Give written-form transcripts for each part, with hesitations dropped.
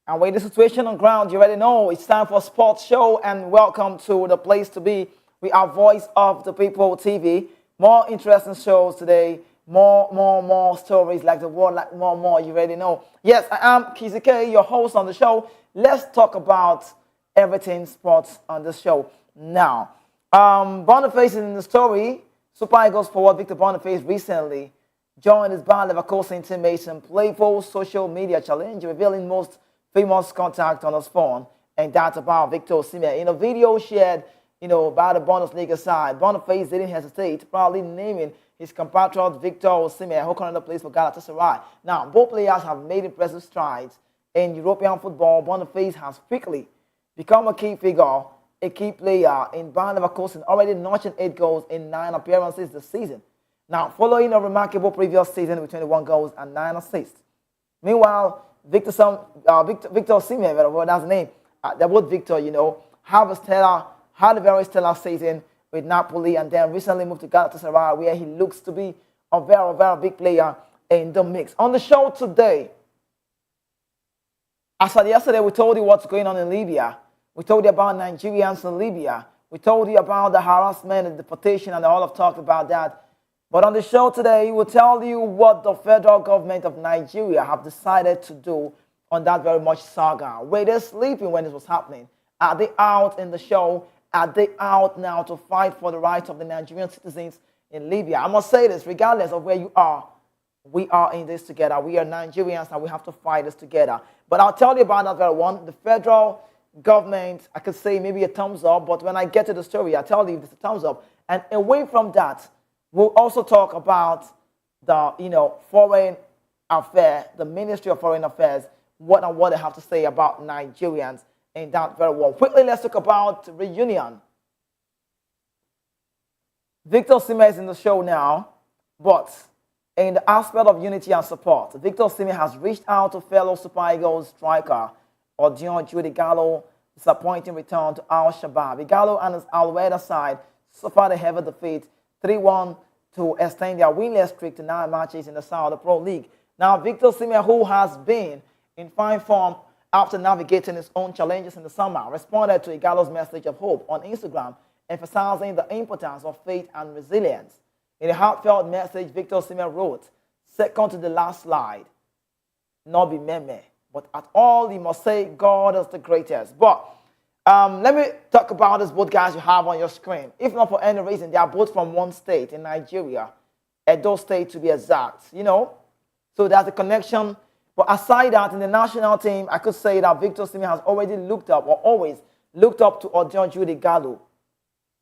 And with the situation on ground, you already know it's time for sports show. And welcome to the place to be. We are Voice of the People TV. More interesting shows today. More stories like the world, like more. You already know. Yes, I am Kizike, your host on the show. Let's talk about everything sports on this show now. Boniface is in the story. Super Eagles forward Victor Boniface recently joined his band Leverkusen intimidation playful social media challenge, revealing most famous contact on his phone, and that's about Victor Osimhen. In a video shared, by the Bundesliga side, Boniface didn't hesitate, proudly naming his compatriot Victor Osimhen, who currently plays for Galatasaray. Now, both players have made impressive strides in European football. Boniface has quickly become a key figure, a key player in Bayer Leverkusen, already notching 8 goals in 9 appearances this season. Now, following a remarkable previous season with 21 goals and 9 assists. Meanwhile, Victor Osimhen, whatever that's the name, they're both Victor, had a very stellar season with Napoli, and then recently moved to Galatasaray, where he looks to be a very, very big player in the mix. On the show today, as of yesterday, we told you what's going on in Libya. We told you about Nigerians in Libya. We told you about the harassment and deportation, and all have talked about that. But on the show today, we'll tell you what the federal government of Nigeria have decided to do on that very much saga. Were they sleeping when this was happening? Are they out in the show? Are they out now to fight for the rights of the Nigerian citizens in Libya? I must say this, regardless of where you are, we are in this together. We are Nigerians, and we have to fight this together. But I'll tell you about that very one. The federal government, I could say maybe a thumbs up, but when I get to the story, I'll tell you if it's a thumbs up. And away from that, we'll also talk about the, foreign affairs, the Ministry of Foreign Affairs, what they have to say about Nigerians in that very well. Quickly, let's talk about reunion. Victor Osimhen is in the show now, but in the aspect of unity and support, Victor Osimhen has reached out to fellow Super Eagles striker Odion Jude Igalo, disappointing return to Al Shabaab. Igalo and his Al Weda side suffered a heavy defeat 3-1 to extend their winless streak to 9 matches in the Saudi Pro League. Now, Victor Osimhen, who has been in fine form after navigating his own challenges in the summer, responded to Igalo's message of hope on Instagram, emphasizing the importance of faith and resilience. In a heartfelt message, Victor Osimhen wrote, second to the last slide, not be meme, but at all you must say God is the greatest. But let me talk about these both guys you have on your screen. If not for any reason, they are both from one state in Nigeria, Edo State to be exact, So there's a connection. But aside that, in the national team, I could say that Victor Osimhen has already looked up, or always looked up to Odion Jude Igalo.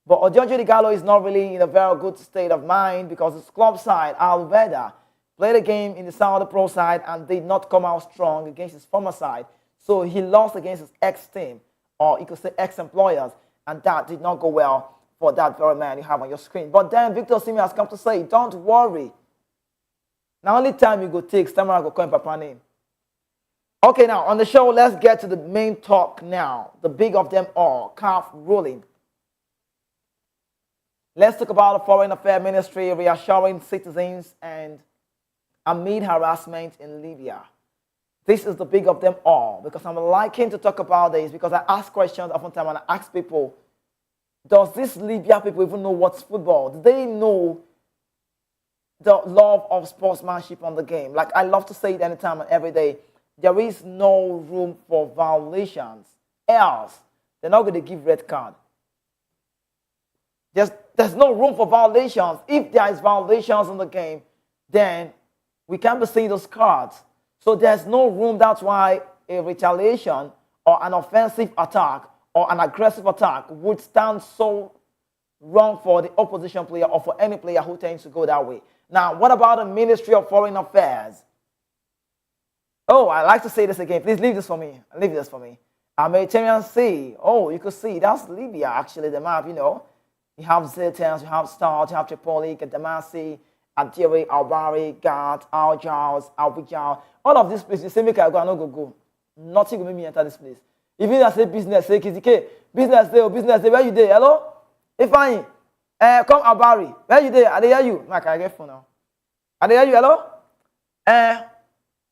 But Odion Jude Igalo is not really in a very good state of mind because his club side, Al Weda, played a game in the Saudi Pro side and did not come out strong against his former side. So he lost against his ex-team, or you could say ex-employers, and that did not go well for that very man you have on your screen. But then Victor Osimhen has come to say, don't worry. Now, only time you go take, Stammer go call him Papa name. Okay, now, on the show, let's get to the main talk now. The big of them all, CAF ruling. Let's talk about the Foreign Affairs Ministry reassuring citizens and amid harassment in Libya. This is the big of them all, because I'm liking to talk about this, because I ask questions oftentimes and I ask people, does this Libya people even know what's football? Do they know the love of sportsmanship on the game? Like I love to say it anytime and every day, there is no room for violations. Else, they're not going to give red card. There's no room for violations. If there is violations in the game, then we can't be seeing those cards. So there's no room. That's why a retaliation or an offensive attack or an aggressive attack would stand so wrong for the opposition player or for any player who tends to go that way. Now, what about the Ministry of Foreign Affairs? Oh, I like to say this again. Please leave this for me. Leave this for me. Mediterranean Sea. Oh, you could see that's Libya, actually, the map, You have Ziltans, you have Start, you have Tripoli, Gadamasi, Adiri, Albari, Gat, Al-Jaws, Al-Bijal. All of these places, you say, make I go. Nothing will make me enter this place. Even I say business, say Kizike, business day, where you there? Hello? If I come Albari, where you there? I hear you. Mike, I get phone now. I hear you, hello? I'm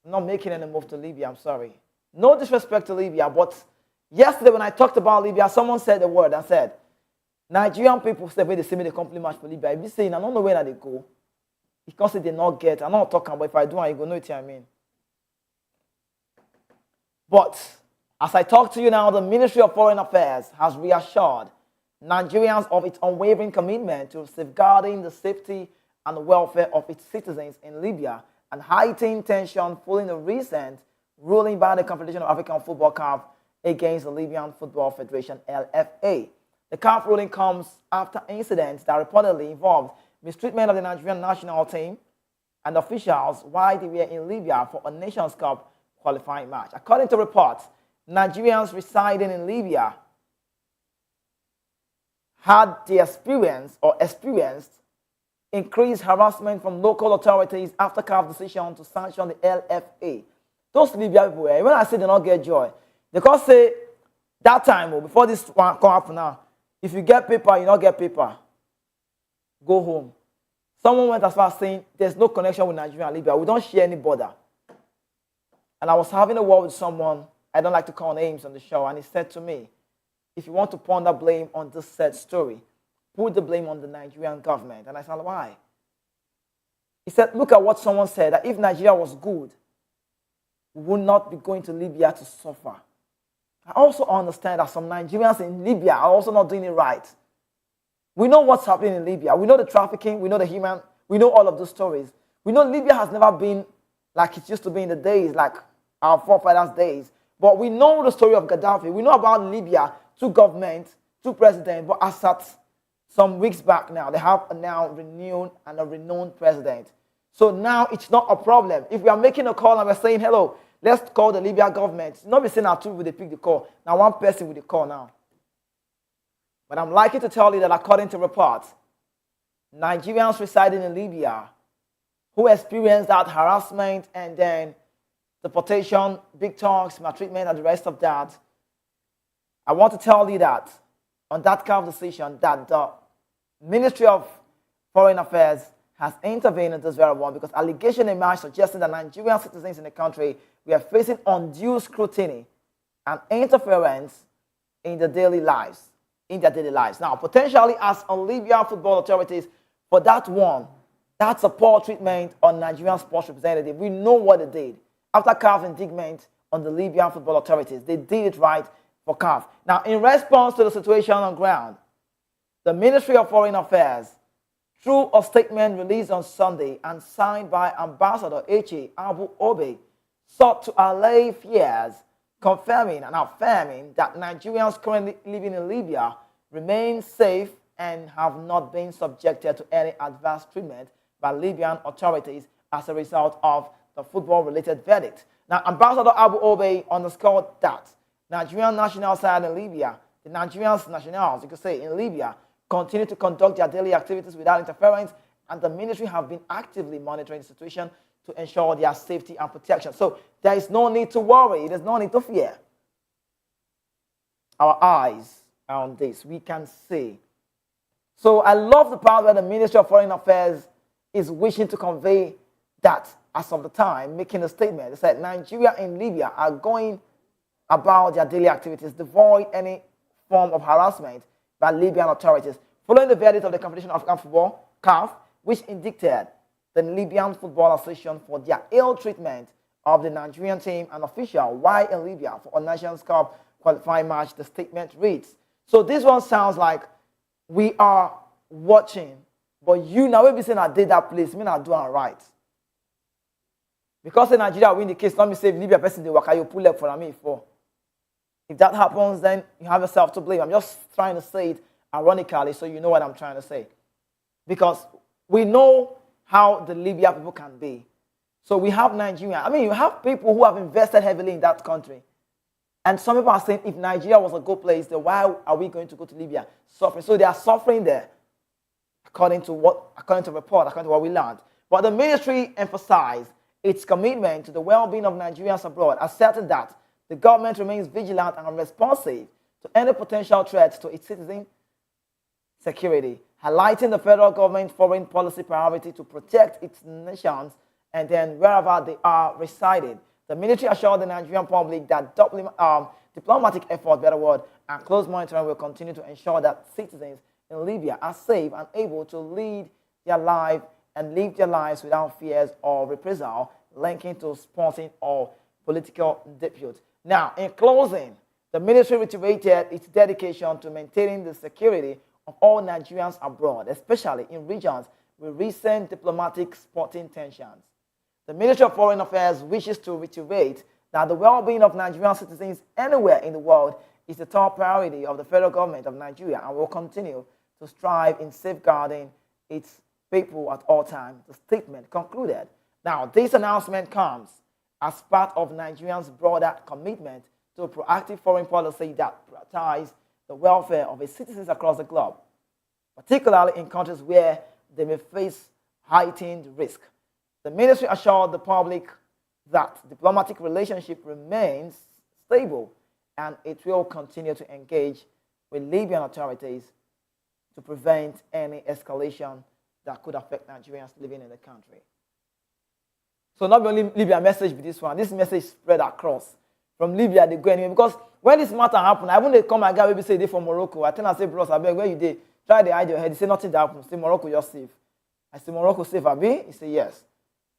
not making any move to Libya, I'm sorry. No disrespect to Libya, but yesterday when I talked about Libya, someone said the word and said, Nigerian people say when they see me the complete match for Libya. If you saying I don't know where they go, because they not get, I'm not talking about if I do, I go know what I mean. But as I talk to you now, the Ministry of Foreign Affairs has reassured Nigerians of its unwavering commitment to safeguarding the safety and the welfare of its citizens in Libya and heightened tension following the recent ruling by the Confederation of African Football CAF against the Libyan Football Federation LFA. The CAF ruling comes after incidents that reportedly involved mistreatment of the Nigerian national team and officials while they were in Libya for a Nations Cup qualifying match. According to reports, Nigerians residing in Libya had the experienced increased harassment from local authorities after CAF decision to sanction the LFA. Those Libya people, when I say they don't get joy, because say that time before this one come up now, if you get paper, you don't get paper. Go home. Someone went as far as saying there's no connection with Nigeria and Libya. We don't share any border. And I was having a word with someone, I don't like to call names on the show, and he said to me, if you want to ponder blame on this said story, put the blame on the Nigerian government. And I said, why? He said, look at what someone said, that if Nigeria was good, we would not be going to Libya to suffer. I also understand that some Nigerians in Libya are also not doing it right. We know what's happening in Libya. We know the trafficking, we know the human, we know all of those stories. We know Libya has never been like it used to be in the days, like our forefathers' days. But we know the story of Gaddafi. We know about Libya, two governments, two presidents, but as at some weeks back now, they have a now renewed and a renowned president. So now it's not a problem. If we are making a call and we're saying, hello, let's call the Libya government. Not be saying our two will they pick the call. Now one person will the call now. But I'm likely to tell you that according to reports, Nigerians residing in Libya who experienced that harassment and then deportation, big talks, maltreatment, and the rest of that, I want to tell you that on that kind of decision that the Ministry of Foreign Affairs has intervened in this very one because allegation emerged suggesting that Nigerian citizens in the country were facing undue scrutiny and interference in their daily lives. Now, potentially as on Libyan football authorities, for that one, that's a poor treatment on Nigerian sports representative. We know what they did. After CAF indictment on the Libyan football authorities, they did it right for CAF. Now, in response to the situation on ground, the Ministry of Foreign Affairs, through a statement released on Sunday and signed by Ambassador H.A. Abu Obe, sought to allay fears, confirming and affirming that Nigerians currently living in Libya remain safe and have not been subjected to any adverse treatment by Libyan authorities as a result of the football-related verdict. Now, Ambassador Abu Obe underscored that Nigerian national side in Libya, the Nigerians nationals, you could say, in Libya, continue to conduct their daily activities without interference, and the ministry have been actively monitoring the situation to ensure their safety and protection. So there is no need to worry. There's no need to fear. Our eyes are on this. We can see. So I love the part where the Ministry of Foreign Affairs is wishing to convey that as of the time, making a statement. They said Nigeria and Libya are going about their daily activities, devoid any form of harassment by Libyan authorities, following the verdict of the Confederation of African Football, CAF, which indicted the Libyan Football Association for their ill treatment of the Nigerian team and official while in Libya for a Nations Cup qualifying match. The statement reads. So this one sounds like we are watching, but you now will be saying I did that place, me not doing right. Because in Nigeria win the case, let me say if Libya person they work, you pull up for me for. If that happens, then you have yourself to blame. I'm just trying to say it ironically so you know what I'm trying to say. Because we know how the Libya people can be. So we have Nigeria. I mean, you have people who have invested heavily in that country. And some people are saying if Nigeria was a good place, then why are we going to go to Libya? Suffering. So they are suffering there, according to report, according to what we learned. But the ministry emphasized its commitment to the well-being of Nigerians abroad, asserting that the government remains vigilant and responsive to any potential threats to its citizen security, highlighting the federal government's foreign policy priority to protect its nations and then wherever they are residing. The military assured the Nigerian public that diplomatic effort, better word, and close monitoring will continue to ensure that citizens in Libya are safe and able to lead their life and live their lives without fears or reprisal linking to sporting or political disputes. Now, in closing, the military reiterated its dedication to maintaining the security of all Nigerians abroad, especially in regions with recent diplomatic sporting tensions. The Ministry of Foreign Affairs wishes to reiterate that the well-being of Nigerian citizens anywhere in the world is the top priority of the federal government of Nigeria and will continue to strive in safeguarding its people at all times, the statement concluded. Now, this announcement comes as part of Nigeria's broader commitment to a proactive foreign policy that prioritizes the welfare of its citizens across the globe, particularly in countries where they may face heightened risk. The ministry assured the public that diplomatic relationship remains stable and it will continue to engage with Libyan authorities to prevent any escalation that could affect Nigerians living in the country. So not only Libya message with this one, this message spread across. From Libya, they go anywhere. Because when this matter happened, I wouldn't come and guy maybe say they from Morocco. I tell them, I say, bros, I beg, where you did? Try to hide your head. He say, nothing that happened. Say, Morocco, you're safe. I say, Morocco safe, Abi? He say, yes.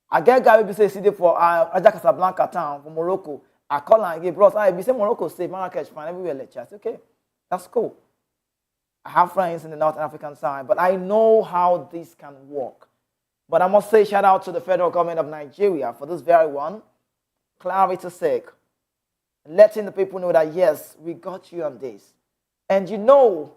I get guy maybe say, see they for Raja Casablanca town, from Morocco. I call and give bros, I say, Morocco safe, Marrakech fine, everywhere lecture. I say, okay, that's cool. I have friends in the North African side, but I know how this can work. But I must say shout out to the federal government of Nigeria for this very one. Clarity's sake. Letting the people know that, yes, we got you on this. And you know,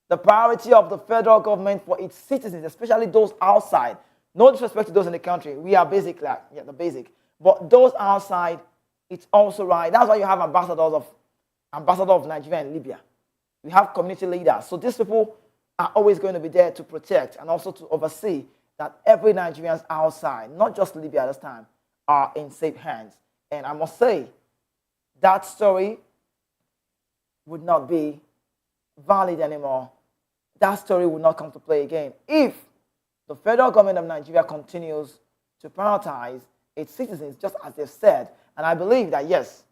the priority of the federal government for its citizens, especially those outside, no disrespect to those in the country, we are basic, like, yeah, the basic. But those outside, it's also right. That's why you have ambassador of Nigeria and Libya. We have community leaders. So these people are always going to be there to protect and also to oversee that every Nigerians outside, not just Libya at this time, are in safe hands. And I must say, that story would not be valid anymore. That story would not come to play again if the federal government of Nigeria continues to prioritize its citizens, just as they've said. And I believe that, yes,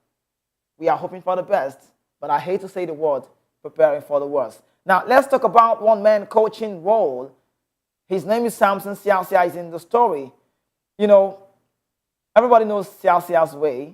we are hoping for the best, but I hate to say the word, preparing for the worst. Now, let's talk about one-man coaching role. His name is Samson Siasia. Is in the story. You know, everybody knows Siasia's way,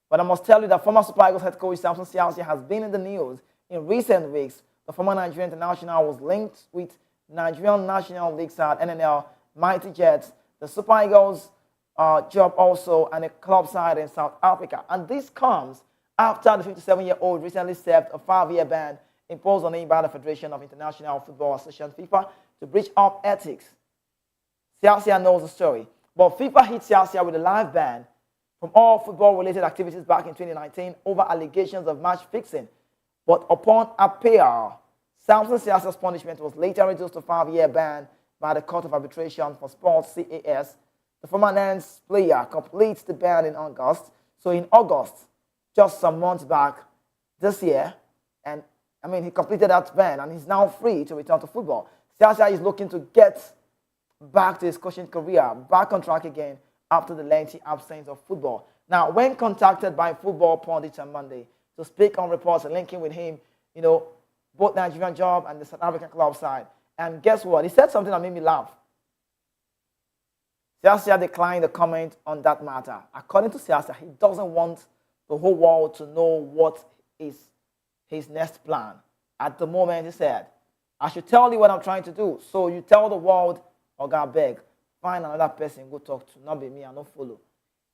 but I must tell you that former Super Eagles head coach Samson Siasia has been in the news in recent weeks. The former Nigerian international was linked with Nigerian National League side NNL Mighty Jets, the Super Eagles job also, and a club side in South Africa. And this comes after the 57-year-old recently served a 5-year ban imposed on him by the Federation of International Football Association FIFA to breach of ethics. Siasia knows the story, but FIFA hit Siasia with a live ban from all football-related activities back in 2019 over allegations of match fixing. But upon appeal, Samson Siasia's punishment was later reduced to a 5-year ban by the Court of Arbitration for Sports (CAS). The former Nigerian's player completes the ban in August. So in August, just some months back this year, and I mean, he completed that ban and he's now free to return to football. Siasia is looking to get back to his coaching career, back on track again after the lengthy absence of football. Now, when contacted by football pundits on Monday to speak on reports linking with him, you know, both Nigerian job and the South African club side, and guess what? He said something that made me laugh. Siasia declined the comment on that matter. According to Siasia, he doesn't want the whole world to know what is his next plan. At the moment, he said, I should tell you what I'm trying to do. So you tell the world, or God beg, find another person go talk to, not be me, and not follow.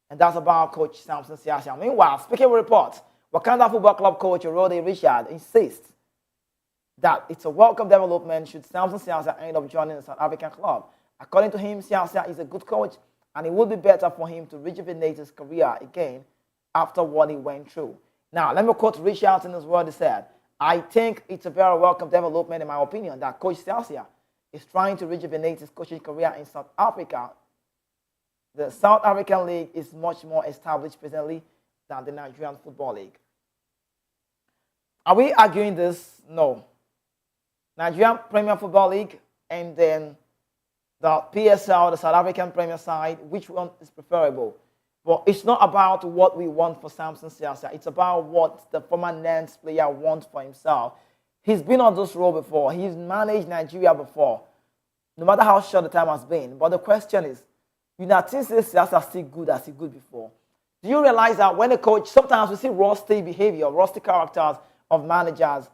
And that's about Coach Samson Siasia. Meanwhile, speaking of reports, Wakanda Football Club coach Rode Richard insists that it's a welcome development should Samson Siasia end up joining the South African club. According to him, Siasia is a good coach, and it would be better for him to rejuvenate his career again after what he went through. Now, let me quote Richard in his word. He said, I think it's a very welcome development, in my opinion, that Coach Siasia is trying to rejuvenate his coaching career in South Africa. The South African League is much more established presently than the Nigerian Football League. Are we arguing this? No. Nigerian Premier Football League and then the PSL, the South African Premier side, which one is preferable? But it's not about what we want for Samson Siasia. It's about what the former Nance player wants for himself. He's been on this role before. He's managed Nigeria before, no matter how short the time has been. But the question is, you know, things Siasia still good as he good before. Do you realize that when a coach, sometimes we see rusty behavior, rusty characters of managers?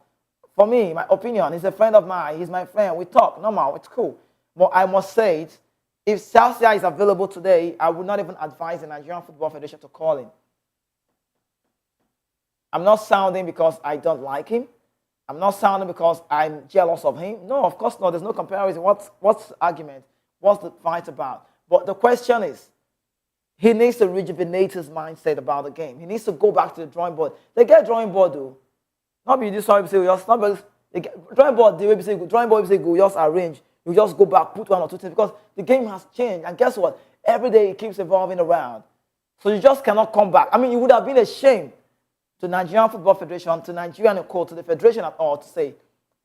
For me, my opinion, he's a friend of mine. He's my friend. We talk, normal, it's cool. But I must say it, if Siasia is available today, I would not even advise the Nigerian Football Federation to call him. I'm not sounding because I don't like him. I'm not sounding because I'm jealous of him. No, of course not. There's no comparison. What's the argument? What's the fight about? But the question is, he needs to rejuvenate his mindset about the game. He needs to go back to the drawing board. They get drawing board, though. Not be this one, say, just not drawing board, they will say, drawing board, say, go, just arrange. You just go back, put one or two things, because the game has changed. And guess what? Every day it keeps evolving around. So you just cannot come back. I mean, it would have been a shame to Nigerian Football Federation, to Nigerian and Co, to the Federation at all, to say,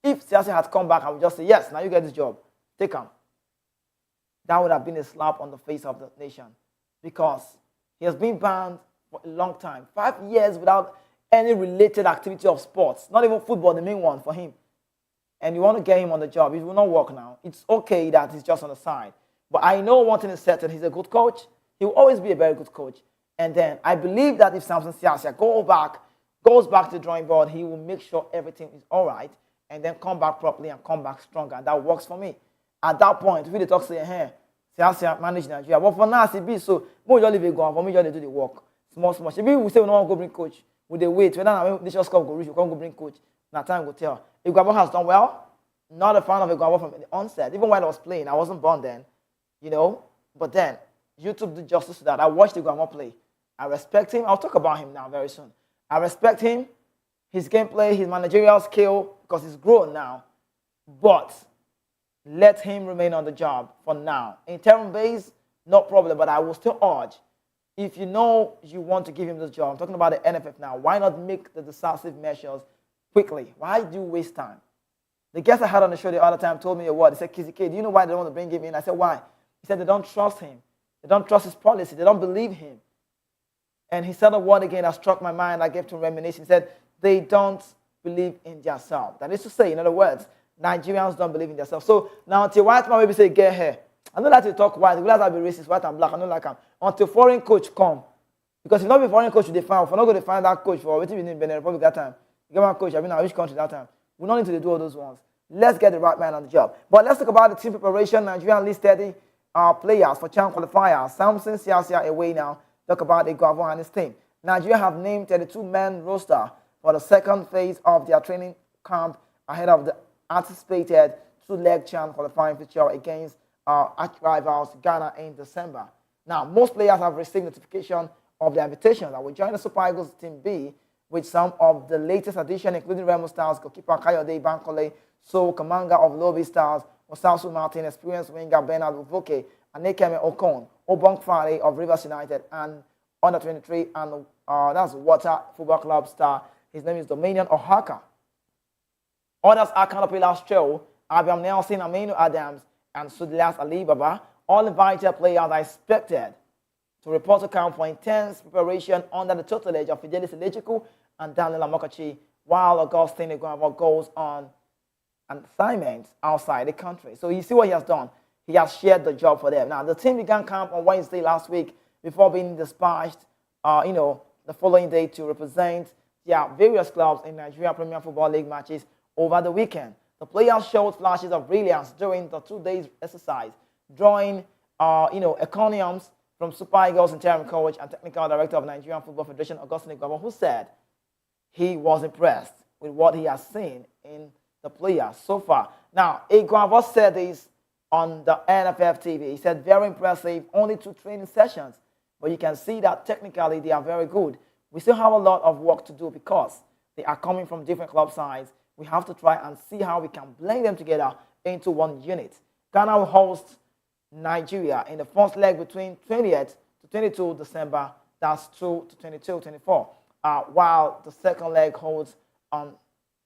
if Siasia had come back, I would just say, yes, now you get this job. Take him. That would have been a slap on the face of the nation, because he has been banned for a long time. 5 years without any related activity of sports, not even football, the main one for him. And you want to get him on the job, it will not work now. It's okay that he's just on the side. But I know one thing is certain, he's a good coach. He will always be a very good coach. And then I believe that if Samson Siasia goes back to the drawing board, he will make sure everything is all right, and then come back properly and come back stronger. And that works for me. At that point, if we talk, say, hey, Siasia manage Nigeria. But for now, it be so, more just leave it go, for me just do the work. Small. If we say we don't want to go bring coach, we they wait. When the Nations Cup go reach, we can't go bring coach. Now time will tell. Iguabo has done well. Not a fan of Iguabo from the onset. Even when I was playing, I wasn't born then, you know. But then, YouTube did justice to that. I watched Iguabo play. I respect him. I'll talk about him now very soon. I respect him, his gameplay, his managerial skill, because he's grown now. But let him remain on the job for now. Interim base, no problem. But I will still urge, if you know you want to give him this job, I'm talking about the NFF now, why not make the decisive measures quickly? Why do you waste time? The guest I had on the show the other time told me a word. He said, Kizzy K, do you know why they don't want to bring him in? I said, why? He said, they don't trust him. They don't trust his policy. They don't believe him. And he said a word again that struck my mind. I gave to reminiscence. He said, they don't believe in themselves. That is to say, in other words, Nigerians don't believe in themselves. So now until white man maybe say, get here. I don't like to talk white. We like to be racist, white and black. I don't like them. Until foreign coach come. Because if not be foreign coach, they find. If we're not going to find that coach for waiting in Benin Republic that time. You get my coach, I've been in which country that time. We don't need to do all those ones. Let's get the right man on the job. But let's talk about the team preparation. Nigerian League 30 players for CHAN qualifiers. Samson Siasia away now. Talk about Iguavo and his team. Nigeria have named 32-man roster for the second phase of their training camp ahead of the anticipated two-leg CHAN qualifying feature against arch rivals Ghana in December. Now, most players have received notification of their invitation that will join the Super Eagles Team B with some of the latest additions, including Remo Stars, goalkeeper Kayode Bankole, So Kamanga of Lobby Stars, Osasu Martin, experienced winger Bernard Uvoke, and Nekeme Okon, Obong Fare of Rivers United, and under 23, and that's Water Football Club star. His name is Dominion Ohaka. Others are Canopy Show, Abiam Nelson, Aminu Adams, and Sudilas Alibaba. All invited players are expected to report to camp for intense preparation under the tutelage of Fidelis Elechiku and Daniel Amokachi, while Augustine Iguavo goes on assignments outside the country. So you see what he has done. He has shared the job for them. Now, the team began camp on Wednesday last week before being dispatched, the following day to represent their various clubs in Nigeria Premier Football League matches over the weekend. The players showed flashes of brilliance during the 2 days exercise, drawing, encomiums from Super Eagles interim coach and technical director of Nigerian Football Federation, Augustine Iguavo, who said he was impressed with what he has seen in the players so far. Now, Iguavo said this on the NFF TV. He said, very impressive, only 2 training sessions, but you can see that technically they are very good. We still have a lot of work to do because they are coming from different club sides. We have to try and see how we can blend them together into one unit. Ghana will host Nigeria in the first leg between 20th to 22 December. That's 2 to 22, 24. While the second leg holds on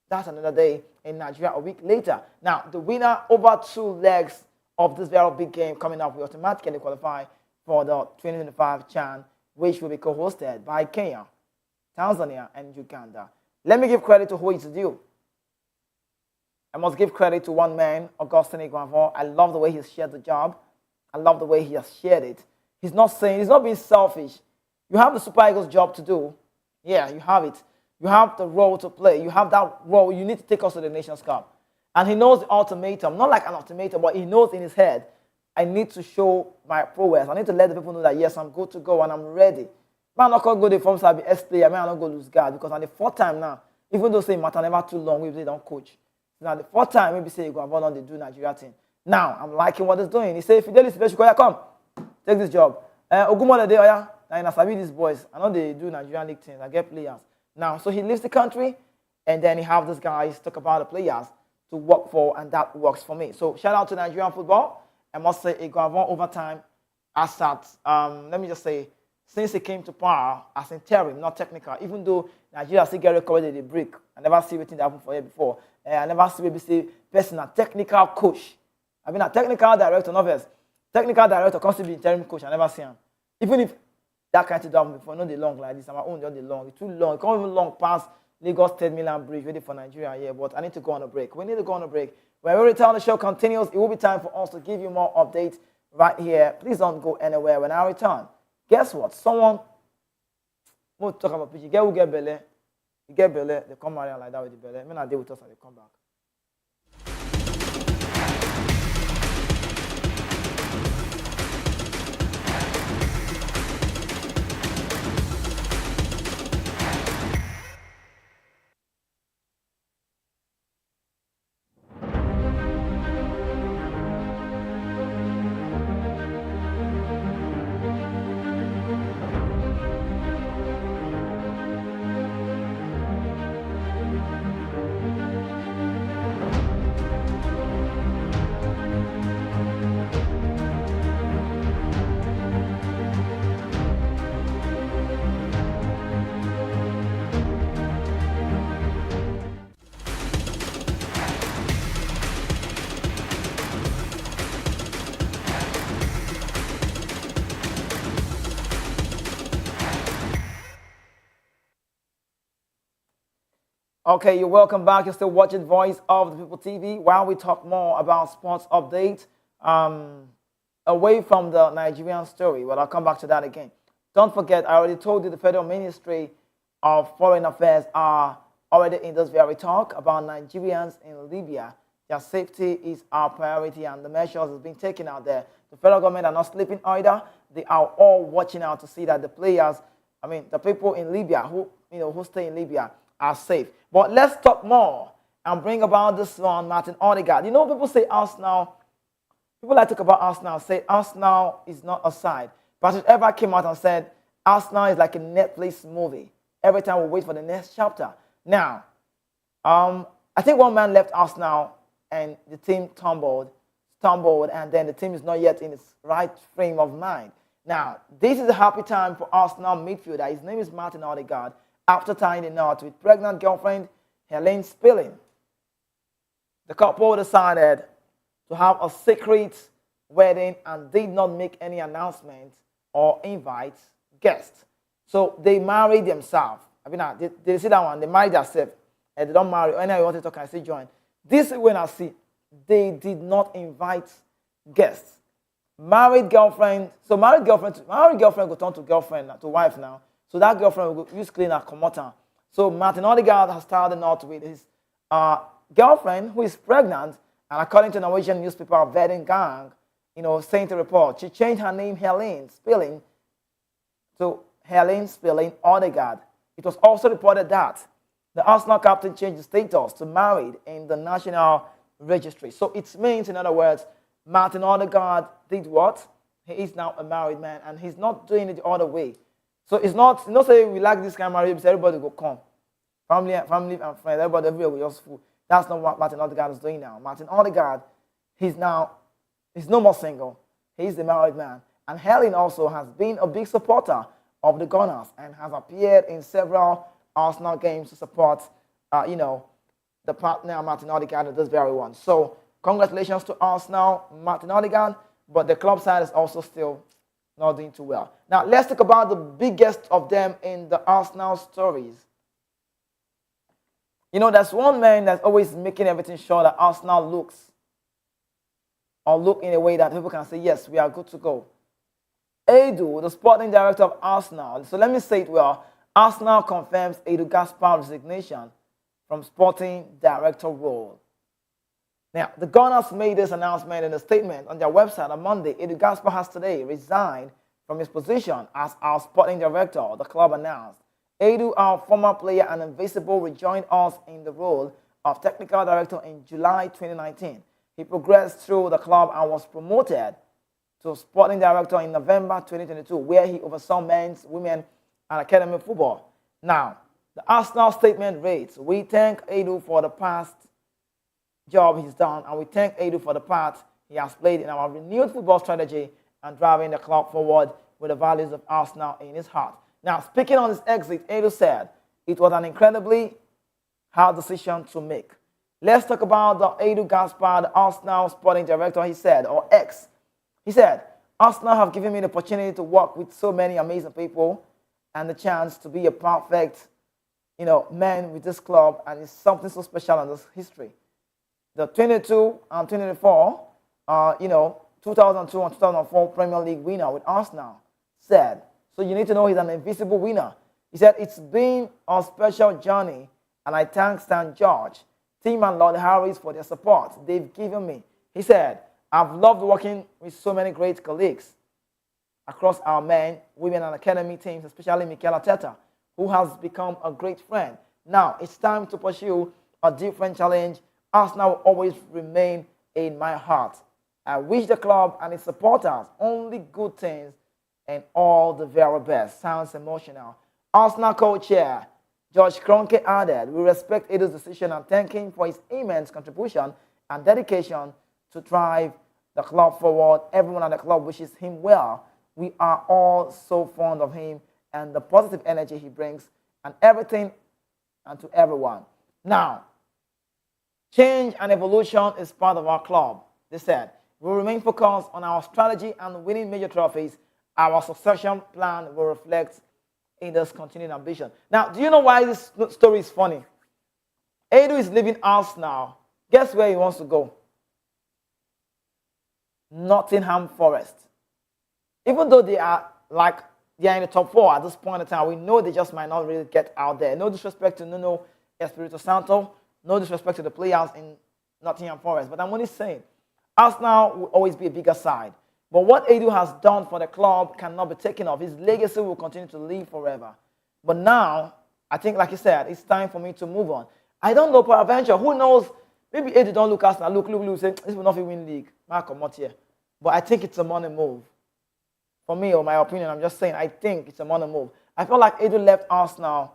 that's another day in Nigeria a week later. Now, the winner over 2 legs of this very big game coming up will automatically qualify for the 2025 CHAN which will be co-hosted by Kenya, Tanzania, and Uganda. Let me give credit to who it's due. I must give credit to one man, Augustine Iguavon. I love the way he's shared the job. I love the way he has shared it. He's not being selfish. You have the Super Eagles job to do. Yeah, you have it. You have the role to play. You have that role. You need to take us to the Nations Cup. And he knows the ultimatum, not like an ultimatum, but he knows in his head, I need to show my prowess. I need to let the people know that, yes, I'm good to go and I'm ready. Man, not going to go the form be S player. Man, I'm not going to lose guard because at the fourth time now, even though say matter never too long, we don't coach. Now the fourth time, maybe say you go about on the do Nigeria thing. Now I'm liking what he's doing. He said, Fidelis, come, take this job. Ogumo the day, now I sabi these boys. I know they do Nigerian league things. I get players. Now, so he leaves the country, and then he have these guys talk about the players to work for, and that works for me. So shout out to Nigerian football. I must say, Iguavon over time, as at, let me just say, since he came to power as interim, not technical, even though Nigeria still get recorded the break, I never see anything that happened for you before. I never see maybe say person, a technical coach. I mean, a technical director, novice. Technical director, constantly interim coach, I never see him. Even if that kind of happen before, not the long like this, I'm own the long. It's too long. It can't even long past Lagos 10 million bridge ready for Nigeria here, but I need to go on a break. We need to go on a break. When we return, the show continues. It will be time for us to give you more updates right here. Please don't go anywhere. When I return, guess what? Someone we'll talk about PG. Get who get belly. You get belly, they come around like that with the belly. When I deal with us and they come back. Okay, you're welcome back. You're still watching Voice of the People TV while we talk more about sports updates away from the Nigerian story. Well, I'll come back to that again. Don't forget, I already told you the Federal Ministry of Foreign Affairs are already in this very talk about Nigerians in Libya. Their safety is our priority and the measures is being taken out there. The federal government are not sleeping either. They are all watching out to see that the players, the people in Libya who stay in Libya are safe. But let's talk more and bring about this one, Martin Odegaard. You know, people say Arsenal. People like to talk about Arsenal, say Arsenal is not a side. Patrick Evra came out and said Arsenal is like a Netflix movie. Every time we wait for the next chapter. Now, I think one man left Arsenal and the team stumbled, and then the team is not yet in its right frame of mind. Now, this is a happy time for Arsenal midfielder. His name is Martin Odegaard. After tying the knot with pregnant girlfriend Helen Spilling, the couple decided to have a secret wedding and did not make any announcement or invite guests. So they married themselves. They see that one. They married themselves and they don't marry. Anyone want to talk, I say join. This is when I see they did not invite guests. Married girlfriend. So married girlfriend go turn to girlfriend to wife now. So that girlfriend will use cleaner, commoter. So Martin Odegaard has started not with his girlfriend who is pregnant, and according to Norwegian newspaper Verdens Gang, saying to report, she changed her name Helen Spilling to Helen Spilling Odegaard. It was also reported that the Arsenal captain changed his status to married in the national registry. So it means, in other words, Martin Odegaard did what? He is now a married man, and he's not doing it the other way. So it's not say we like this kind of marriage, everybody will come. Family and friends, everybody everywhere will just fool. That's not what Martin Odegaard is doing now. Martin Odegaard, he's no more single. He's a married man. And Helen also has been a big supporter of the Gunners and has appeared in several Arsenal games to support, the partner Martin Odegaard in this very one. So congratulations to Arsenal, Martin Odegaard, but the club side is also still not doing too well. Now, let's talk about the biggest of them in the Arsenal stories. You know, there's one man that's always making everything sure that Arsenal look in a way that people can say, yes, we are good to go. Edu, the sporting director of Arsenal. So let me say it well. Arsenal confirms Edu Gaspar's resignation from sporting director role. Now, the Gunners made this announcement in a statement on their website on Monday. Edu Gaspar has today resigned from his position as our sporting director, the club announced. Edu, our former player and invisible, rejoined us in the role of technical director in July 2019. He progressed through the club and was promoted to sporting director in November 2022, where he oversaw men's, women, and academy football. Now, the Arsenal statement reads, "We thank Edu for the past job he's done, and we thank Edu for the part he has played in our renewed football strategy and driving the club forward with the values of Arsenal in his heart." Now, speaking on his exit, Edu said it was an incredibly hard decision to make. Let's talk about the Edu Gaspar, the Arsenal sporting director, he said, or ex. He said, "Arsenal have given me the opportunity to work with so many amazing people and the chance to be a perfect, man with this club, and it's something so special in this history. The 22 and 24, 2002 and 2004 Premier League winner with Arsenal said, so you need to know he's an invisible winner. He said, it's been a special journey, and I thank Stan George, Tim and Lord Harris for their support they've given me. He said, I've loved working with so many great colleagues across our men, women, and academy teams, especially Mikel Arteta, who has become a great friend. Now, it's time to pursue a different challenge. Arsenal will always remain in my heart. I wish the club and its supporters only good things and all the very best." Sounds emotional. Arsenal co-chair George Kroenke added, "We respect Edu's decision and thank him for his immense contribution and dedication to drive the club forward. Everyone at the club wishes him well. We are all so fond of him and the positive energy he brings and everything and to everyone." Now, change and evolution is part of our club, they said. "We will remain focused on our strategy and winning major trophies. Our succession plan will reflect in this continued ambition." Now, do you know why this story is funny? Edu is leaving Arsenal. Guess where he wants to go? Nottingham Forest. Even though they are in the top four at this point in time, we know they just might not really get out there. No disrespect to Nuno Espirito Santo, no disrespect to the players in Nottingham Forest, but I'm only saying, Arsenal will always be a bigger side. But what Edu has done for the club cannot be taken off. His legacy will continue to live forever. But now, I think, like you said, it's time for me to move on. I don't know, peradventure, who knows? Maybe Edu don't look Arsenal. Look, say, this will not win league. Mark or here. But I think it's a money move. For me, or my opinion, I'm just saying, I think it's a money move. I feel like Edu left Arsenal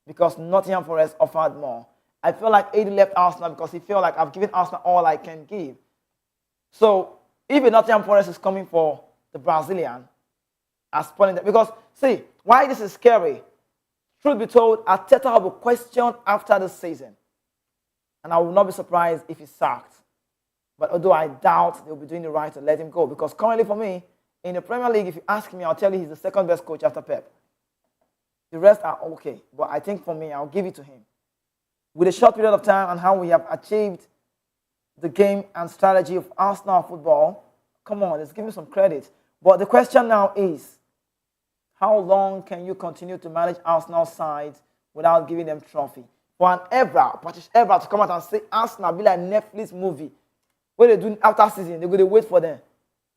because Nottingham Forest offered more. I feel like Edu left Arsenal because he felt like I've given Arsenal all I can give. So, if Nottingham Forest is coming for the Brazilian, because, see, why this is scary, truth be told, Arteta will be questioned after this season. And I will not be surprised if he's sacked. But although I doubt they'll be doing the right to let him go. Because currently for me, in the Premier League, if you ask me, I'll tell you he's the second best coach after Pep. The rest are okay. But I think for me, I'll give it to him. With a short period of time and how we have achieved the game and strategy of Arsenal football, come on, let's give him some credit. But the question now is, how long can you continue to manage Arsenal sides without giving them trophy? For an Patrice Evra to come out and say Arsenal be like Netflix movie, what they do after season, they're going to wait for them.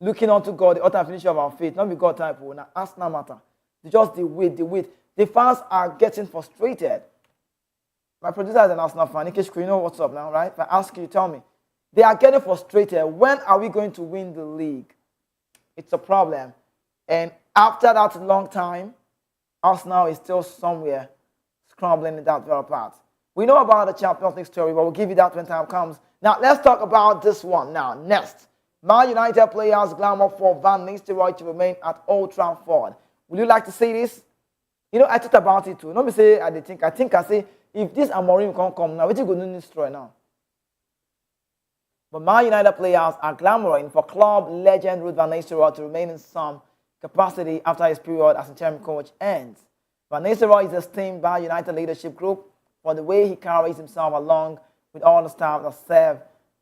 Looking unto God, the author and finisher of our faith, not be God type, now Arsenal matter. They just the wait. The fans are getting frustrated. My producer is an Arsenal fan. Nikesh, you know what's up now, right? If I ask you, tell me. They are getting frustrated. When are we going to win the league? It's a problem. And after that long time, Arsenal is still somewhere scrambling in that very part. We know about the Champions League story, but we'll give you that when time comes. Now, let's talk about this one now. Next, Man United players glamour for Van Nistelrooy to remain at Old Trafford. Would you like to see this? I thought about it too. Let me say, I say, if this Amorim can't come now, what you going to destroy now? But Man United players are clamoring for club legend Ruud van Nistelrooy to remain in some capacity after his period as interim coach ends. Van Nistelrooy is esteemed by United leadership group for the way he carries himself along with all the staff that serve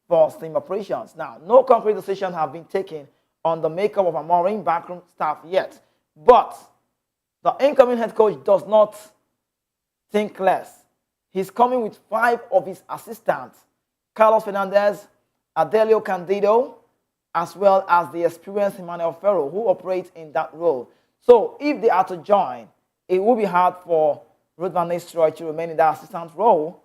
for team operations. Now, no concrete decisions have been taken on the makeup of Amorim backroom staff yet, but the incoming head coach does not think less. He's coming with 5 of his assistants, Carlos Fernandez, Adelio Candido, as well as the experienced Emmanuel Ferro, who operates in that role. So if they are to join, it will be hard for Ruud van Nistelrooy to remain in that assistant role,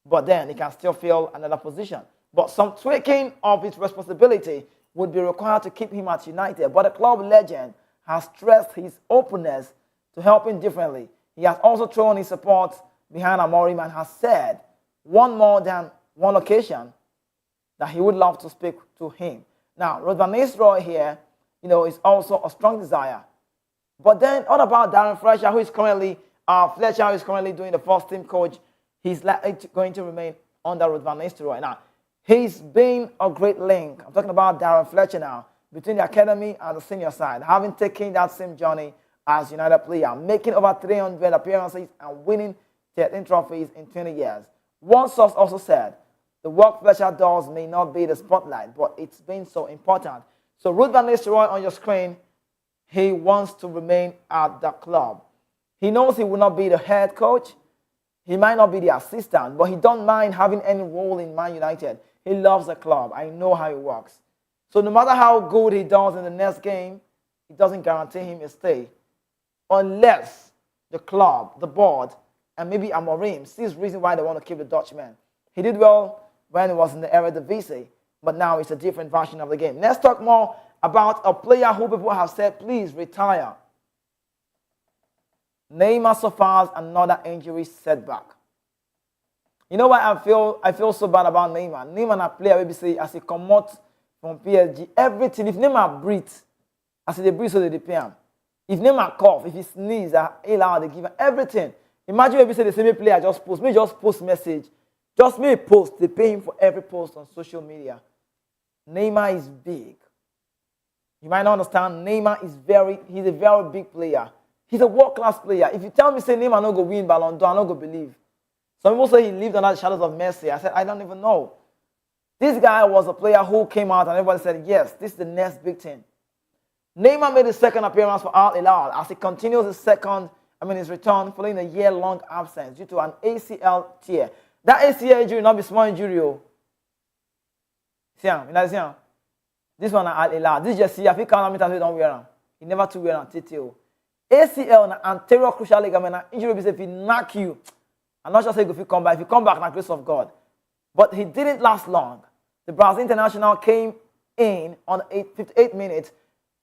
but then he can still fill another position. But some tweaking of his responsibility would be required to keep him at United. But the club legend has stressed his openness to helping differently. He has also thrown his support behind Amorim and has said one more than one occasion that he would love to speak to him. Now, Ruud van Nistelrooy here, is also a strong desire. But then, what about Darren Fletcher, who is currently doing the first team coach? He's going to remain under Ruud van Nistelrooy. Now, he's been a great link. I'm talking about Darren Fletcher now, between the academy and the senior side, having taken that same journey as United player, making over 300 appearances and winning 13 trophies in 20 years. One source also said, the work Fletcher does may not be the spotlight, but it's been so important. So Ruud van Nistelrooy on your screen, he wants to remain at the club. He knows he will not be the head coach. He might not be the assistant, but he don't mind having any role in Man United. He loves the club. I know how it works. So no matter how good he does in the next game, it doesn't guarantee him a stay. Unless the club, the board, and maybe Amorim sees reason why they want to keep the Dutchman. He did well when he was in the Eredivisie, but now it's a different version of the game. Let's talk more about a player who people have said, please retire. Neymar suffers another injury setback. You know why I feel so bad about Neymar? Neymar na player we say as he come out from PSG, everything. If Neymar breathes, as they breathe, so they pay him. If Neymar cough, if he sneeze, they give him everything. Imagine if we say the same player just post message. Just me post, they pay him for every post on social media. Neymar is big. You might not understand, Neymar is he's a very big player. He's a world-class player. If you tell me, say Neymar no go win Ballon d'Or, I no go believe. Some people say he lived under the shadows of Messi. I said, I don't even know. This guy was a player who came out and everybody said, yes, this is the next big thing. Neymar made his second appearance for Al Hilal as he continues his return following a year-long absence due to an ACL tear. That ACL injury will not be small injury. See, this one Al Hilal. This just see, if he can't meet don't wear him. He never to wear him. ACL and anterior crucial ligament injury if he knock you. I'm not sure say if he come back. If he come back, by the grace of God. But he didn't last long. The Brazil international came in on 58 minutes,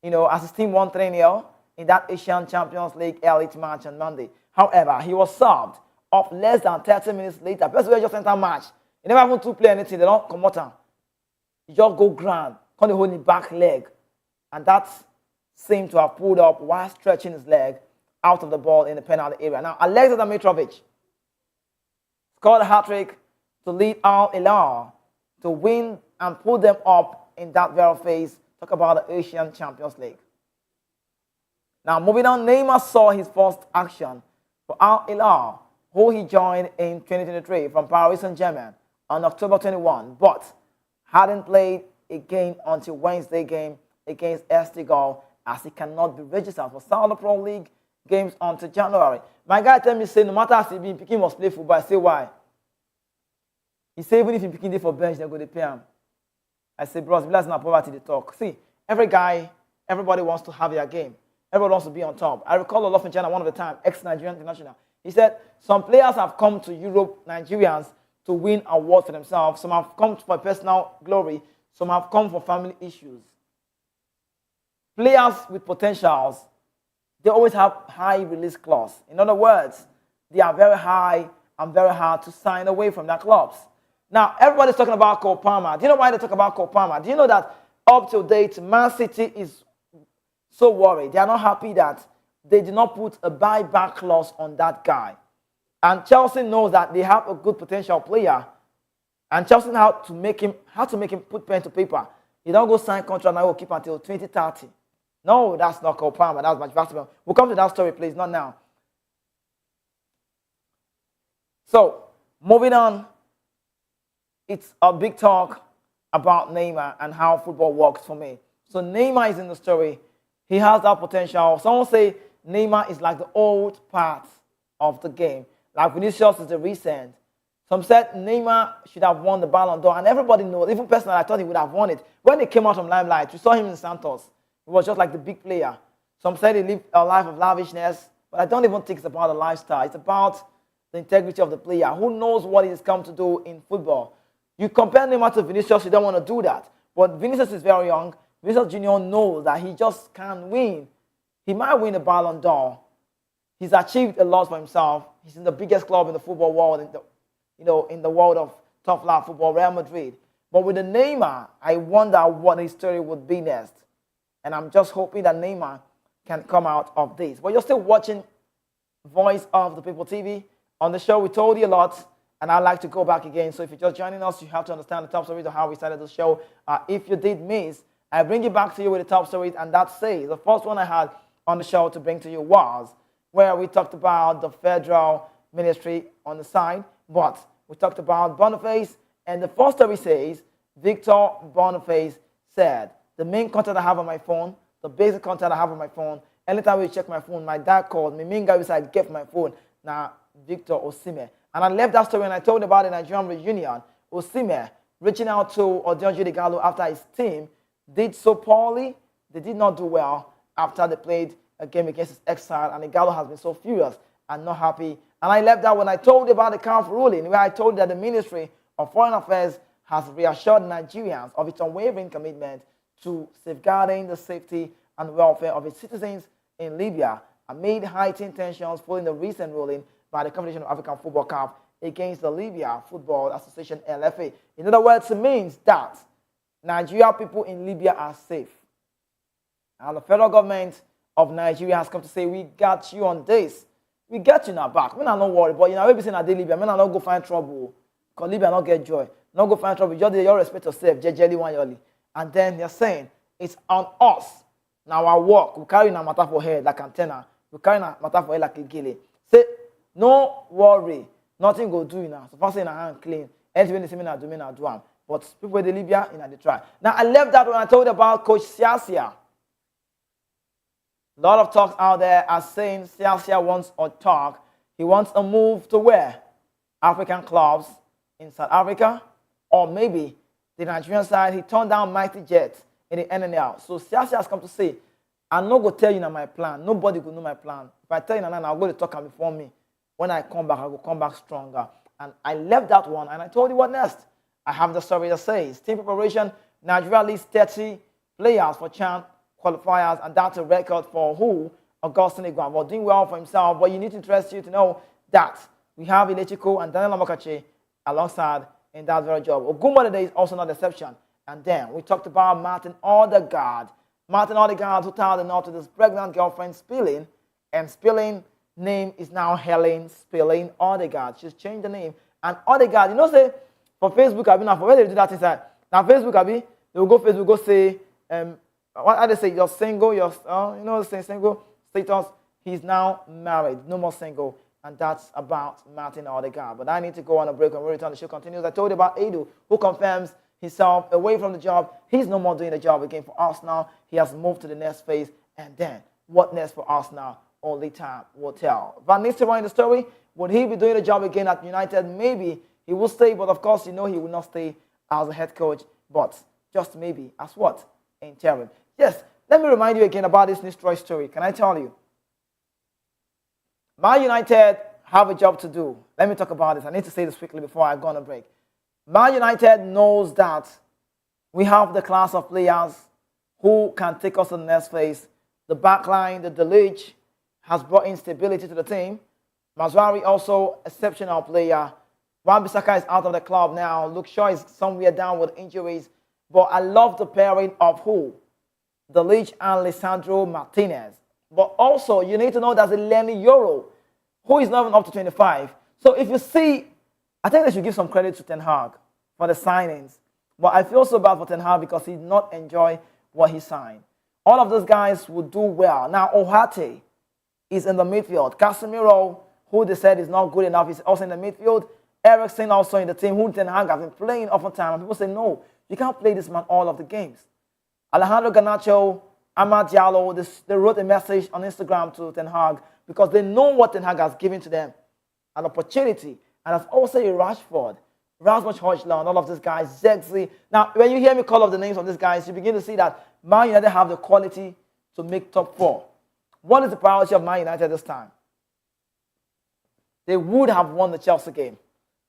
as his team won 3-0 in that Asian Champions League elite match on Monday. However, he was subbed off less than 30 minutes later. Basically, just enter match. He never even to play anything. They don't come out. He just go ground, kind of hold his back leg. And that seemed to have pulled up while stretching his leg out of the ball in the penalty area. Now, Alexander Mitrovic scored a hat-trick to lead Al Hilal to win and put them up in that very phase. Talk about the Asian Champions League. Now, moving on, Neymar saw his first action for Al Hilal, who he joined in 2023 from Paris Saint-Germain on October 21, but hadn't played again until Wednesday game against Esteghlal, as he cannot be registered for Saudi Pro League games until January. My guy tell me, say, no matter how he be, Pikin must play football. I say, why? He say, even if he Pikin dey for bench, they're going to pay him. I say, bros, that's not poverty they talk. See, everybody wants to have their game. Everyone wants to be on top. I recall Olofin China one of the time, ex-Nigerian international. He said, some players have come to Europe, Nigerians, to win awards for themselves. Some have come for personal glory. Some have come for family issues. Players with potentials, they always have high release clause. In other words, they are very high and very hard to sign away from their clubs. Now, everybody's talking about Cole Palmer. Do you know why they talk about Cole Palmer? Do you know that up to date, Man City is so worried. They are not happy that they did not put a buyback clause on that guy. And Chelsea knows that they have a good potential player. And Chelsea know how to make him put pen to paper. You don't go sign contract now, will keep until 2030. No, that's not Cole Palmer. That's Matthew Vassell. We'll come to that story, please, not now. So, moving on, it's a big talk about Neymar and how football works for me. So Neymar is in the story. He has that potential. Someone say Neymar is like the old part of the game. Like Vinicius is the recent. Some said Neymar should have won the Ballon d'Or, and everybody knows, even personally, I thought he would have won it. When he came out from limelight, we saw him in Santos. He was just like the big player. Some said he lived a life of lavishness, but I don't even think it's about the lifestyle. It's about the integrity of the player. Who knows what he's come to do in football? You compare Neymar to Vinicius, you don't want to do that. But Vinicius is very young. Vinicius Jr. knows that he just can't win. He might win the Ballon d'Or. He's achieved a lot for himself. He's in the biggest club in the football world, in the world of top level football, Real Madrid. But with the Neymar, I wonder what his story would be next. And I'm just hoping that Neymar can come out of this. But you're still watching Voice of the People TV. On the show, we told you a lot, and I'd like to go back again. So if you're just joining us, you have to understand the top stories of how we started the show. If you did miss, I bring it back to you with the top stories, and that says the first one I had on the show to bring to you was where we talked about the federal ministry on the side, but we talked about Boniface, and the first story says Victor Boniface said, the main contact I have on my phone, the basic contact I have on my phone, anytime we check my phone, my dad called me, main guy was like, get my phone. Now, Victor Osimhen. And I left that story and I told about the Nigerian reunion. Osimhen reaching out to Odionju Igalo after his team did so poorly. They did not do well after they played a game against his exile, and Igalo has been so furious and not happy. And I left that when I told you about the CAF ruling, where I told you that the Ministry of Foreign Affairs has reassured Nigerians of its unwavering commitment to safeguarding the safety and welfare of its citizens in Libya amid heightened tensions following the recent ruling by the Confederation of African Football CAF against the Libya Football Association LFA. In other words, it means that Nigeria people in Libya are safe. And the federal government of Nigeria has come to say, we got you on this. We got you in our back. We are not worried, but we've seen at Libya, we are not go find trouble. Because Libya not get joy. Not go find trouble. Just your respect yourself, jejely one yoli. And then they're saying, it's on us. Now our work, we carry our matter for head like antenna. We carry our matter for head like a gilly. Say, no worry, nothing go do now. So first in a hand clean. Anything they say me do am. But people in Libya, they try. Now I left that when I told you about Coach Siasia. A lot of talks out there are saying Siasia wants a talk. He wants a move to where? African clubs in South Africa, or maybe the Nigerian side. He turned down Mighty Jets in the NNL. So Siasia has come to say, I'm not going to tell you now my plan. Nobody will know my plan. If I tell you now, I'll go to talk before me. When I come back, I will come back stronger. And I left that one, and I told you what next. I have the story that says, team preparation, Nigeria leads 30 players for CHAN qualifiers, and that's a record for who? Augustine Iguan. Well, doing well for himself, but you need to interest you to know that we have Ilechiko and Daniel Amokachi alongside in that very job. Ogunbodede is also not an exception. And then we talked about Martin Odegaard. Martin Odegaard, who tied the knot to his pregnant girlfriend Spilling, and Spilling name is now Helen Spilling Odegaard. She's changed the name. And Odegaard, say, for Facebook, now for where they do that inside. Now Facebook, they will go Facebook, go say, what are they say? You're single, say single status. He's now married, no more single. And that's about Martin Odegaard. But I need to go on a break. When we return, the show continues. I told you about Edu, who confirms himself away from the job. He's no more doing the job again for Arsenal. He has moved to the next phase. And then, what next for Arsenal? Only time will tell. Van Nistelrooy in the story, would he be doing the job again at United? Maybe he will stay, but of course, he will not stay as a head coach. But just maybe as what? Interim. Yes, let me remind you again about this Nistelrooy story. Can I tell you? Man United have a job to do. Let me talk about this. I need to say this quickly before I go on a break. Man United knows that we have the class of players who can take us to the next phase. The backline, the Delige, has brought in stability to the team. Mazwari also exceptional player. Wan-Bissaka is out of the club now. Luke Shaw is somewhere down with injuries. But I love the pairing of who? Delige and Lisandro Martinez. But also, you need to know there's a Lenny Yoro, who is not even up to 25. So if you see, I think they should give some credit to Ten Hag for the signings. But I feel so bad for Ten Hag because he did not enjoy what he signed. All of those guys will do well. Now, Ohate is in the midfield. Casemiro, who they said is not good enough, is also in the midfield. Eriksen also in the team, who Ten Hag have been playing oftentimes. And people say, no, you can't play this man all of the games. Alejandro Garnacho, Amad Diallo, they wrote a message on Instagram to Ten Hag because they know what Ten Hag has given to them, an opportunity. And that's also a Rashford, Rasmus Højlund, all of these guys, Zexi. Now, when you hear me call up the names of these guys, you begin to see that Man United have the quality to make top 4. What is the priority of Man United this time? They would have won the Chelsea game,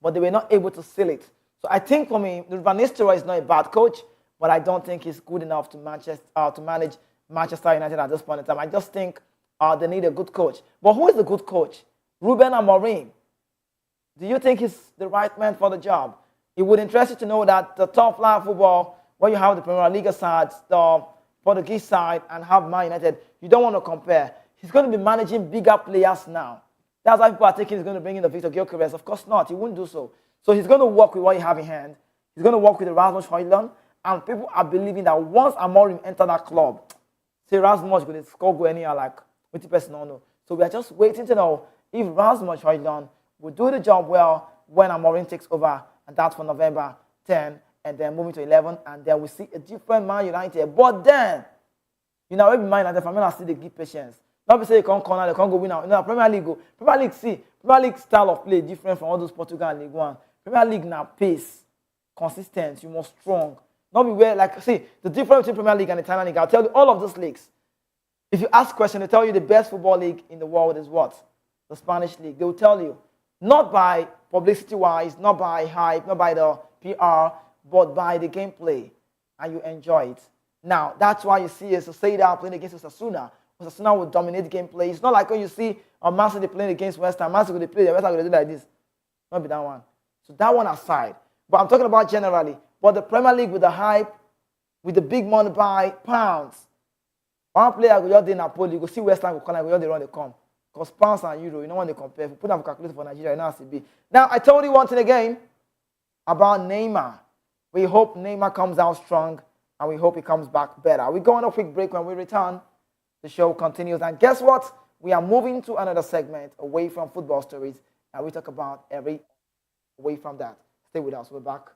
but they were not able to seal it. So I think for me, Van Nistelrooy is not a bad coach, but I don't think he's good enough to manage Manchester United at this point in time. I just think they need a good coach. But who is the good coach? Ruben Amorim. Do you think he's the right man for the job? It would interest you to know that the top flight football, where you have the Premier League side, the Portuguese side, and have Man United, you don't want to compare. He's going to be managing bigger players now. That's why people are thinking he's going to bring in the Victor Gyökeres. Of course not. He wouldn't do so. So he's going to work with what he have in hand. He's going to work with the Rasmus Højlund. And people are believing that once Amorim enter that club, say Rasmus going to score go anyhow like 20% no. So we are just waiting to know if Rasmus Højlund will do the job well when Amorim takes over, and that's for November 10, and then moving to 11, and then we see a different Man United. But then, you know, every Man United, for me, I see they give patience. Not be say you can't corner, they can't go win out. You know, Premier League Premier League style of play different from all those Portugal and League One. Premier League now pace, consistent, you more strong. Not be where, like, see, the difference between Premier League and Italian League, I'll tell you all of those leagues. If you ask questions, they tell you the best football league in the world is what? The Spanish league. They will tell you. Not by publicity-wise, not by hype, not by the PR, but by the gameplay. And you enjoy it. Now, that's why you see Sociedad playing against Osasuna. Osasuna will dominate gameplay. It's not like when you see Man City playing against West Ham. Man City they play, the West Ham will do like this. Not be that one. So that one aside. But I'm talking about generally. But the Premier League with the hype, with the big money by pounds. One player go just dey Napoli, you go see West Ham go come, go just dey run the come. Because pounds and euro, you know when they compare. If you put them calculator for Nigeria, you know how it be. Now, I told you one thing again about Neymar. We hope Neymar comes out strong, and we hope he comes back better. We're going on a quick break. When we return, the show continues. And guess what? We are moving to another segment away from football stories, and we talk about every away from that. Stay with us. We're back.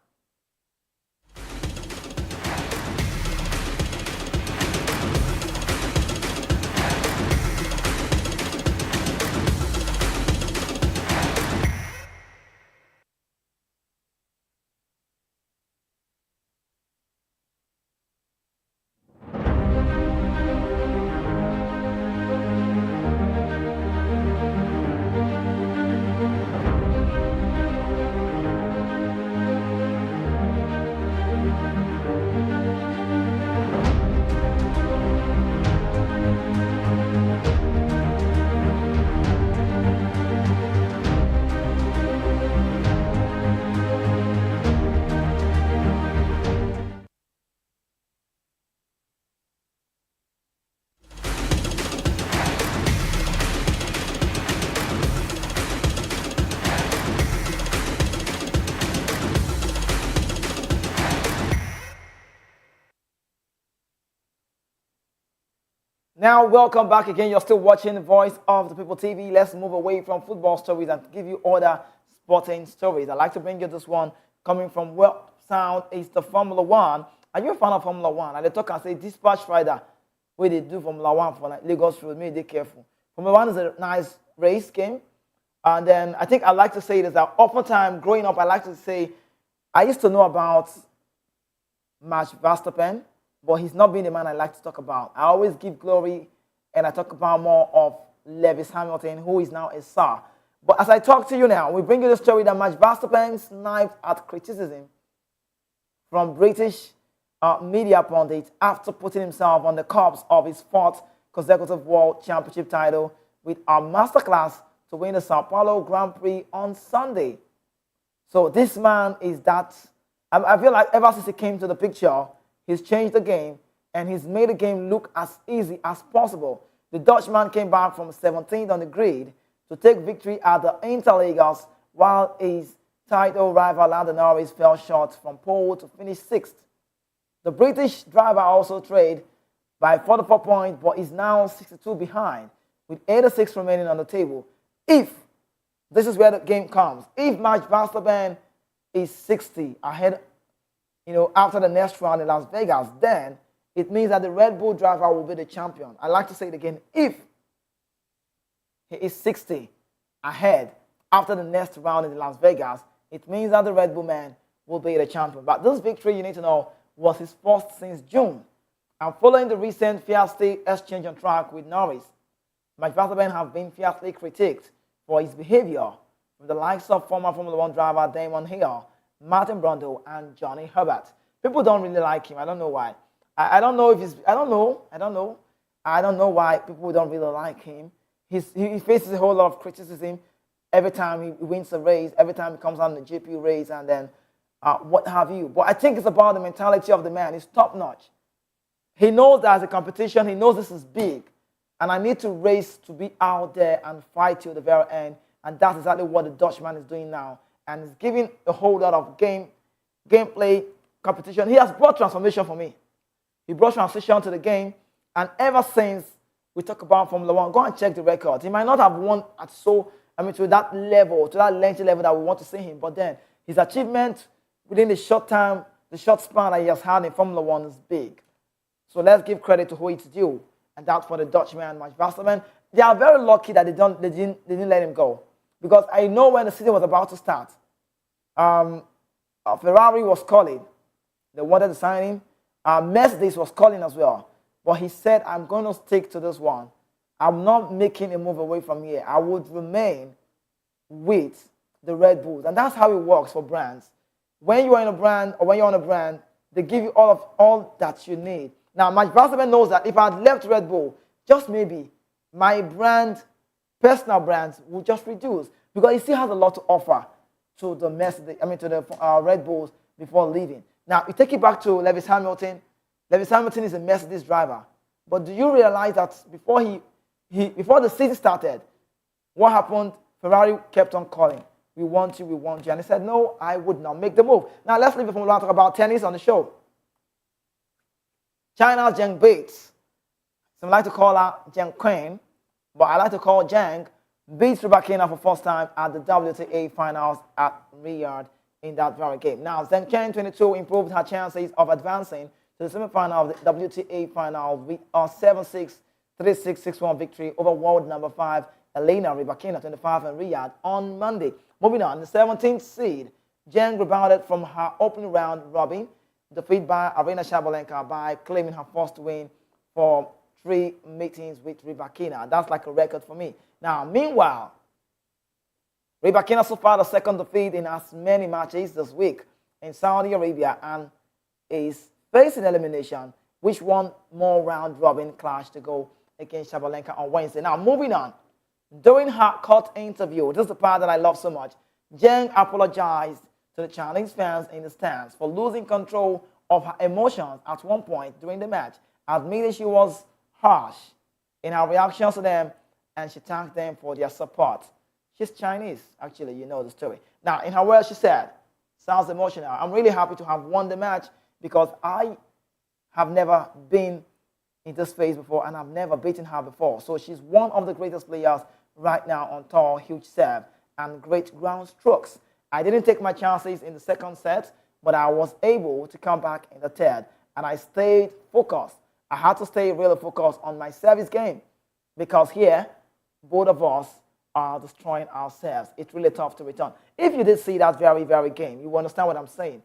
Now, welcome back again. You're still watching Voice of the People TV. Let's move away from football stories and give you other sporting stories. I'd like to bring you this one coming from Well Sound. It's the Formula One. Are you a fan of Formula One? And they talk and say, dispatch rider, where they do Formula One for like Lagos Road, maybe they careful. Formula One is a nice race game. And then I think I like to say this, that oftentimes growing up, I like to say, I used to know about Max Verstappen, but he's not been the man I like to talk about. I always give glory, and I talk about more of Lewis Hamilton, who is now a star. But as I talk to you now, we bring you the story that Max Verstappen sniped at criticism from British media pundits after putting himself on the cups of his fourth consecutive World Championship title with a masterclass to win the Sao Paulo Grand Prix on Sunday. So this man is that. I feel like ever since he came to the picture, he's changed the game, and he's made the game look as easy as possible. The Dutchman came back from 17th on the grid to take victory at the Interlagos, while his title rival Lando Norris fell short from pole to finish 6th. The British driver also trailed by 44 points, but is now 62 behind with 86 remaining on the table. If this is where the game comes, if Max Verstappen is 60 ahead, after the next round in Las Vegas, then it means that the Red Bull driver will be the champion. I like to say it again. If he is 60 ahead after the next round in Las Vegas, it means that the Red Bull man will be the champion. But this victory, you need to know, was his first since June. And following the recent fierce exchange on track with Norris, Max Verstappen has been fiercely critiqued for his behavior from the likes of former Formula One driver Damon Hill, Martin Brundle, and Johnny Herbert. People don't really like him. I don't know why. I don't know if it's. I don't know why people don't really like him. He faces a whole lot of criticism every time he wins a race, every time he comes on the GP race, and then what have you. But I think it's about the mentality of the man. He's top notch. He knows there's a competition. He knows this is big. And I need to race to be out there and fight till the very end. And that's exactly what the Dutchman is doing now. And he's giving a whole lot of gameplay competition. He has brought transformation for me. He brought transition to the game. And ever since we talk about Formula One, go and check the records. He might not have won to that level, to that lengthy level that we want to see him. But then his achievement within the short time, the short span that he has had in Formula One is big. So let's give credit to who it's due. And that's for the Dutchman, Max Verstappen. They are very lucky that they didn't let him go. Because I know when the season was about to start, Ferrari was calling. They wanted to sign him. Mercedes was calling as well. But he said, I'm going to stick to this one. I'm not making a move away from here. I would remain with the Red Bulls. And that's how it works for brands. When you are in a brand, or when you're on a brand, they give you all that you need. Now, Max Verstappen knows that if I had left Red Bull, just maybe my personal brands would just reduce because he still has a lot to offer to the Red Bulls before leaving. Now, you take it back to Lewis Hamilton. Lewis Hamilton is a Mercedes driver, but do you realize that before the season started, what happened? Ferrari kept on calling. We want you, and he said, no, I would not make the move. Now, let's leave it from talk about tennis on the show. China's Zheng Bates, some like to call her Zheng Queen, but I like to call Zheng, beats Rybakina for first time at the WTA finals at Riyadh in that very game. Now, Zheng Chen, 22, improved her chances of advancing to the semi-final of the WTA final with a 7-6, 3-6, 6-1 victory over world number 5, Elena Rybakina, 25, in Riyadh on Monday. Moving on, the 17th seed, Zheng rebounded from her opening round robin, defeat by Aryna Sabalenka by claiming her first win for 3 meetings with Rybakina. That's like a record for me. Now, meanwhile, Rybakina suffered a second defeat in as many matches this week in Saudi Arabia and is facing elimination, which one more round-robin clash to go against Sabalenka on Wednesday. Now, moving on. During her court interview, this is the part that I love so much, Zheng apologized to the Chinese fans in the stands for losing control of her emotions at one point during the match, admitting she was harsh in her reactions to them, and she thanked them for their support. She's Chinese, actually, you know the story. Now, in her words, she said, sounds emotional, I'm really happy to have won the match because I have never been in this phase before and I've never beaten her before. So she's one of the greatest players right now on tour, huge serve and great ground strokes. I didn't take my chances in the second set, but I was able to come back in the third, and I stayed focused. I had to stay really focused on my service game because here, both of us are destroying ourselves. It's really tough to return. If you did see that very, very game, you understand what I'm saying.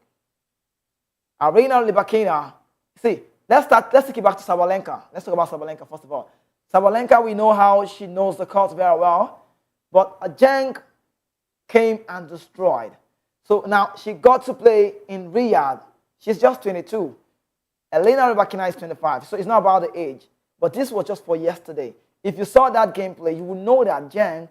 Aryna Rybakina, see, let's take it back to Sabalenka. Let's talk about Sabalenka first of all. Sabalenka, we know how she knows the court very well, but Zheng came and destroyed. So now she got to play in Riyadh. She's just 22. Elena Rybakina is 25, so it's not about the age. But this was just for yesterday. If you saw that gameplay, you would know that Zheng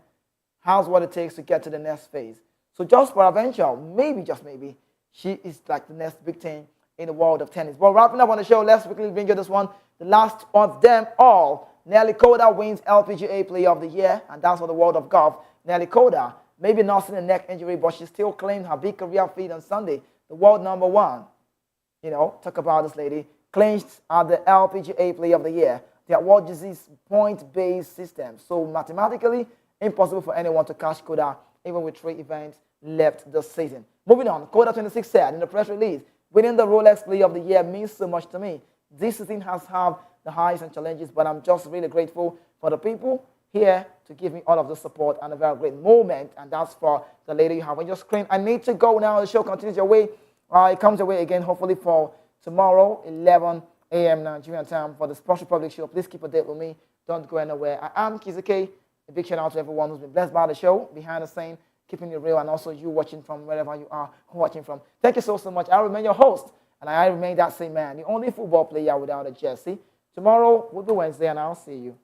has what it takes to get to the next phase. So just for adventure, maybe, just maybe, she is like the next big thing in the world of tennis. But wrapping up on the show, let's quickly bring you this one. The last of them all. Nelly Korda wins LPGA Player of the Year, and that's for the world of golf. Nelly Korda, maybe nursing a neck injury, but she still claimed her big career feat on Sunday. The world number 1. You know, talk about this lady. clinched at the LPGA Player of the Year. The award uses point-based system, so mathematically impossible for anyone to catch Koda even with 3 events left this season. Moving on, Koda 26 said in the press release, winning the Rolex Player of the Year means so much to me. This season has had the highs and challenges, but I'm just really grateful for the people here to give me all of the support and a very great moment, and that's for the lady you have on your screen. I need to go now. The show continues your way. It comes your way again, hopefully for tomorrow, 11 a.m. Nigerian time for the Sports Republic show. Please keep a date with me. Don't go anywhere. I am Kizuke. A big shout out to everyone who's been blessed by the show, behind the scene, keeping it real, and also you watching from wherever you are watching from. Thank you so much. I remain your host, and I remain that same man, the only football player without a jersey. Tomorrow will be Wednesday, and I'll see you.